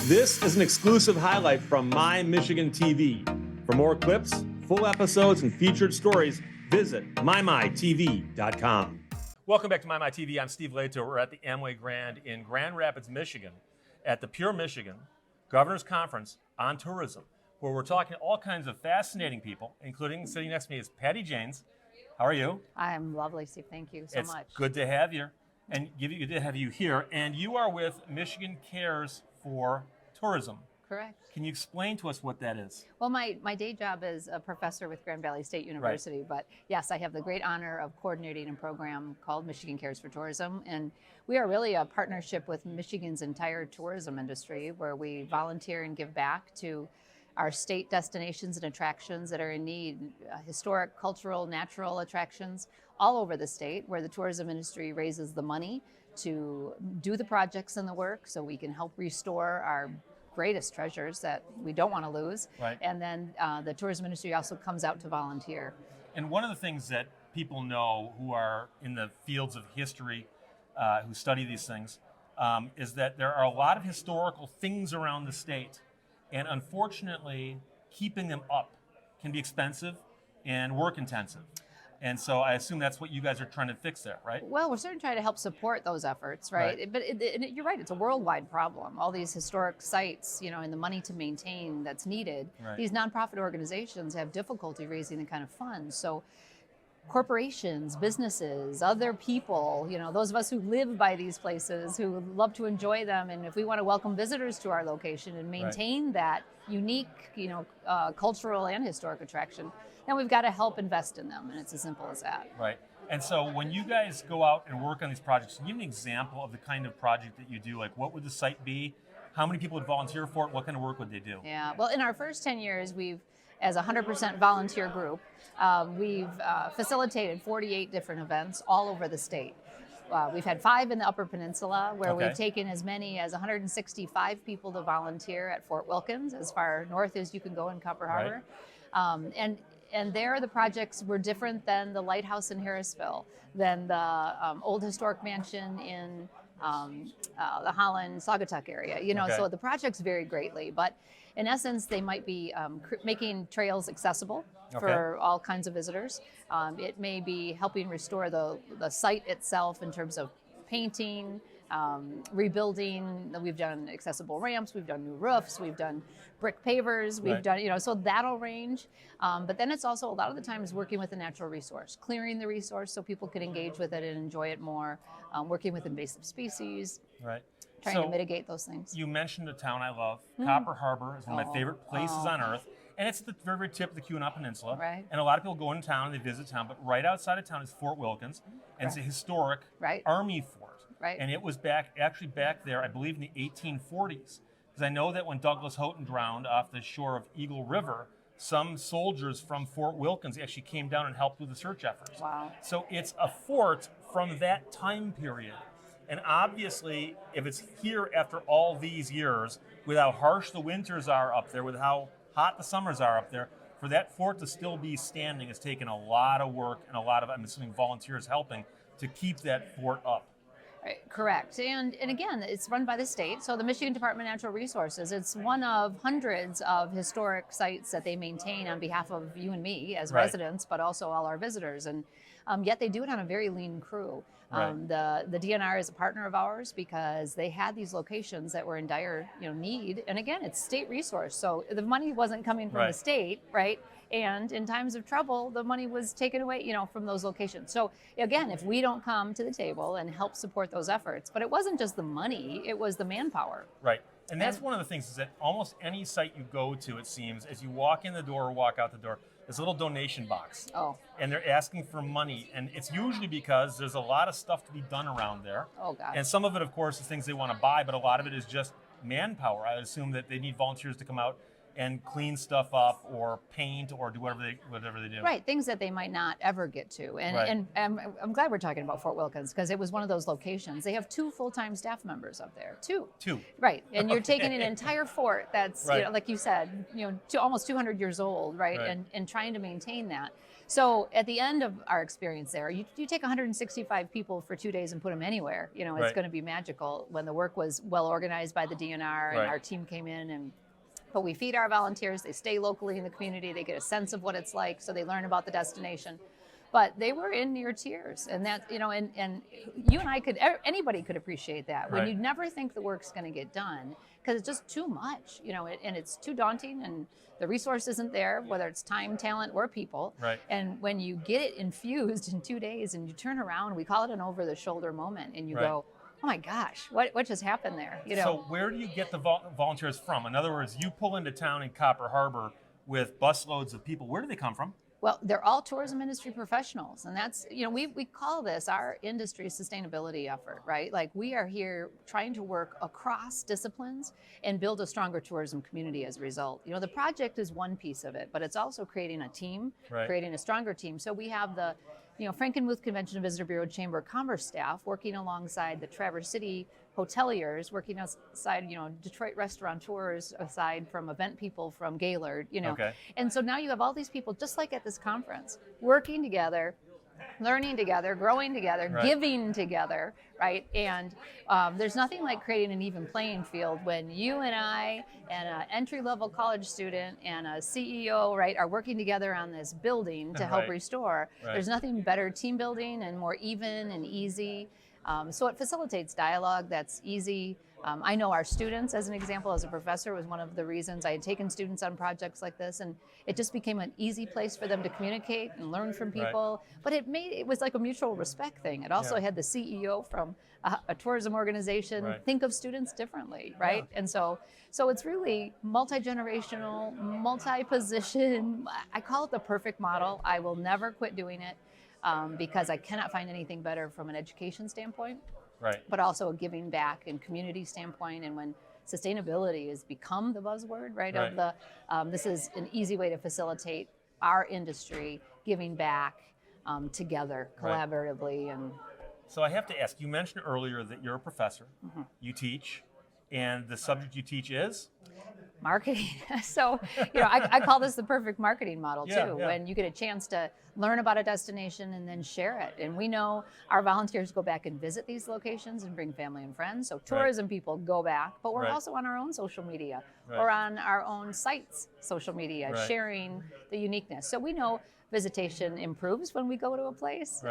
This is an exclusive highlight from My Michigan TV. For more clips, full episodes, and featured stories, visit mymytv.com. Welcome back to MyTV. I'm Steve Leto. We're at the Amway Grand in Grand Rapids, Michigan, at the Pure Michigan Governor's Conference on Tourism, where we're talking to all kinds of fascinating people, including sitting next to me is Patty Janes. How are you? I'm lovely, Steve. Thank you so much. It's good to have you, and good to have you here. And you are with Michigan Cares for Tourism. Correct. Can you explain to us what that is? Well, my day job is a professor with Grand Valley State University, Right. but yes, I have the great honor of coordinating a program called Michigan Cares for Tourism, and we are really a partnership with Michigan's entire tourism industry, where we volunteer and give back to our state destinations and attractions that are in need, historic, cultural, natural attractions all over the state, where the tourism industry raises the money to do the projects and the work so we can help restore our greatest treasures that we don't want to lose. Right. And then the tourism industry also comes out to volunteer. And one of the things that people know who are in the fields of history, who study these things, is that there are a lot of historical things around the state. And unfortunately, keeping them up can be expensive and work intensive. And so I assume that's what you guys are trying to fix there, right? Well, we're certainly trying to help support those efforts, right? Right. But you're right, it's a worldwide problem. All these historic sites, and the money to maintain that's needed. Right. These nonprofit organizations have difficulty raising the kind of funds. So corporations, businesses, other people, those of us who live by these places, who love to enjoy them, and if we want to welcome visitors to our location and maintain that unique, cultural and historic attraction, then we've got to help invest in them, and it's as simple as that. Right. And so when you guys go out and work on these projects, give me an example of the kind of project that you do. Like, what would the site be? How many people would volunteer for it? What kind of work would they do? Yeah, well, in our first 10 years, as a 100% volunteer group, we've facilitated 48 different events all over the state. We've had 5 in the Upper Peninsula, where Okay. we've taken as many as 165 people to volunteer at Fort Wilkins, as far north as you can go in Copper Harbor. And there the projects were different than the lighthouse in Harrisville, than the old historic mansion in the Holland, Saugatuck area. Okay. So the projects vary greatly, but in essence, they might be making trails accessible for all kinds of visitors. It may be helping restore the site itself in terms of painting, rebuilding. We've done accessible ramps, we've done new roofs, we've done brick pavers, we've Right. done, so that'll range. But then it's also a lot of the times working with a natural resource, clearing the resource so people can engage with it and enjoy it more, working with invasive species, Right. trying to mitigate those things. You mentioned a town I love. Copper Harbor is one of my favorite places on earth. And it's at the very, very tip of the Keweenaw Peninsula. Right. And a lot of people go in town and they visit town, but right outside of town is Fort Wilkins. And it's a historic Right. Army fort. Right. And it was back there, I believe, in the 1840s. Because I know that when Douglas Houghton drowned off the shore of Eagle River, some soldiers from Fort Wilkins actually came down and helped with the search efforts. Wow. So it's a fort from that time period. And obviously, if it's here after all these years, with how harsh the winters are up there, with how hot the summers are up there, for that fort to still be standing has taken a lot of work and a lot of, I'm assuming, volunteers helping to keep that fort up. Correct. And again, it's run by the state. So the Michigan Department of Natural Resources, it's one of hundreds of historic sites that they maintain on behalf of you and me as Right. residents, but also all our visitors. And yet they do it on a very lean crew. Right. The DNR is a partner of ours because they had these locations that were in dire need. And again, it's state resource. So the money wasn't coming from Right. the state, right? And in times of trouble, the money was taken away, from those locations. So again, if we don't come to the table and help support those efforts, but it wasn't just the money, it was the manpower. Right. And that's one of the things is that almost any site you go to, it seems, as you walk in the door or walk out the door, there's a little donation box. Oh. And they're asking for money. And it's usually because there's a lot of stuff to be done around there. Oh, God. And some of it, of course, is things they want to buy, but a lot of it is just manpower. I would assume that they need volunteers to come out and clean stuff up or paint or do whatever they do. Right, things that they might not ever get to. And I'm glad we're talking about Fort Wilkins because it was one of those locations. They have 2 full-time staff members up there. Two. Right, and you're taking an entire fort that's, like you said, almost 200 years old, right? And trying to maintain that. So at the end of our experience there, you take 165 people for 2 days and put them anywhere. It's going to be magical. When the work was well organized by the DNR and our team came in but we feed our volunteers, they stay locally in the community, they get a sense of what it's like, so they learn about the destination. But they were in near tears, and that, and you and I anybody could appreciate that. When you never think the work's going to get done, because it's just too much, and it's too daunting, and the resource isn't there, whether it's time, talent, or people. And when you get it infused in 2 days, and you turn around, we call it an over-the-shoulder moment, and you go, oh my gosh, what just happened there? So where do you get the volunteers from? In other words, you pull into town in Copper Harbor with busloads of people. Where do they come from? Well, they're all tourism industry professionals, and that's, we call this our industry sustainability effort, right? Like, we are here trying to work across disciplines and build a stronger tourism community as a result. The project is one piece of it, but it's also creating a team, creating a stronger team. So we have the Frankenmuth Convention and Visitor Bureau Chamber of Commerce staff working alongside the Traverse City hoteliers, working outside, Detroit restaurateurs, aside from event people from Gaylord, And so now you have all these people, just like at this conference, working together, learning together, growing together, giving together, right? And there's nothing like creating an even playing field when you and I and an entry-level college student and a CEO, right, are working together on this building to help restore. There's nothing better team building and more even and easy. So it facilitates dialogue that's easy. I know our students, as an example, as a professor, was one of the reasons I had taken students on projects like this, and it just became an easy place for them to communicate and learn from people. But it was like a mutual respect thing. It also had the CEO from a tourism organization think of students differently, right? And so it's really multi-generational, multi-position. I call it the perfect model. I will never quit doing it. Because I cannot find anything better from an education standpoint, but also a giving back and community standpoint. And when sustainability has become the buzzword, of the, this is an easy way to facilitate our industry giving back together, collaboratively. And so I have to ask, you mentioned earlier that you're a professor, you teach, and the subject you teach is? Marketing. So, I call this the perfect marketing model too. When you get a chance to learn about a destination and then share it. And we know our volunteers go back and visit these locations and bring family and friends. So tourism people go back, but we're also on our own social media or on our own sites, social media, sharing the uniqueness. So we know visitation improves when we go to a place.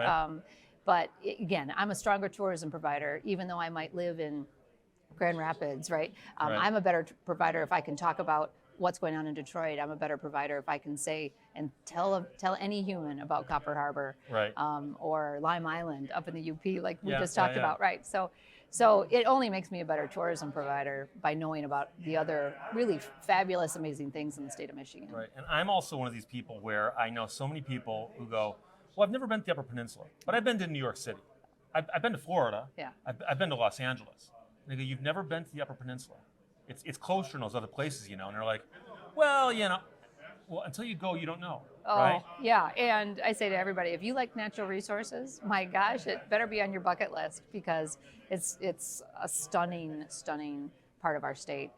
But again, I'm a stronger tourism provider, even though I might live in Grand Rapids, I'm a better provider if I can talk about what's going on in Detroit. I'm a better provider if I can say and tell any human about Copper Harbor, or Lime Island up in the UP, like we just talked about, So it only makes me a better tourism provider by knowing about the other really fabulous, amazing things in the state of Michigan. And I'm also one of these people where I know so many people who go, well, I've never been to the Upper Peninsula, but I've been to New York City. I've been to Florida. I've been to Los Angeles. They go, you've never been to the Upper Peninsula. It's closer in those other places, And they're like, well, until you go, you don't know, right? Yeah, and I say to everybody, if you like natural resources, my gosh, it better be on your bucket list because it's a stunning part of our state.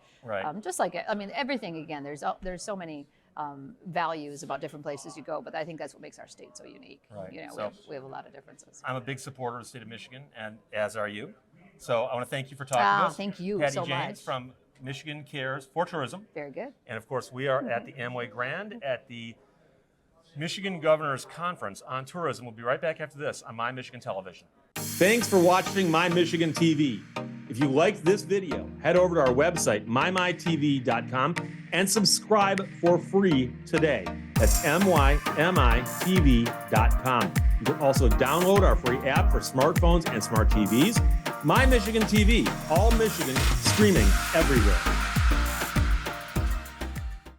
Just like, everything, again, there's so many values about different places you go, but I think that's what makes our state so unique. We have a lot of differences. I'm a big supporter of the state of Michigan, and as are you. So I want to thank you for talking to us. Thank you Patty so James much. From Michigan Cares for Tourism. Very good. And of course, we are at the Amway Grand at the Michigan Governor's Conference on Tourism. We'll be right back after this on My Michigan Television. Thanks for watching My Michigan TV. If you liked this video, head over to our website, mymytv.com, and subscribe for free today. That's mymytv.com. You can also download our free app for smartphones and smart TVs. My Michigan TV, all Michigan, streaming everywhere.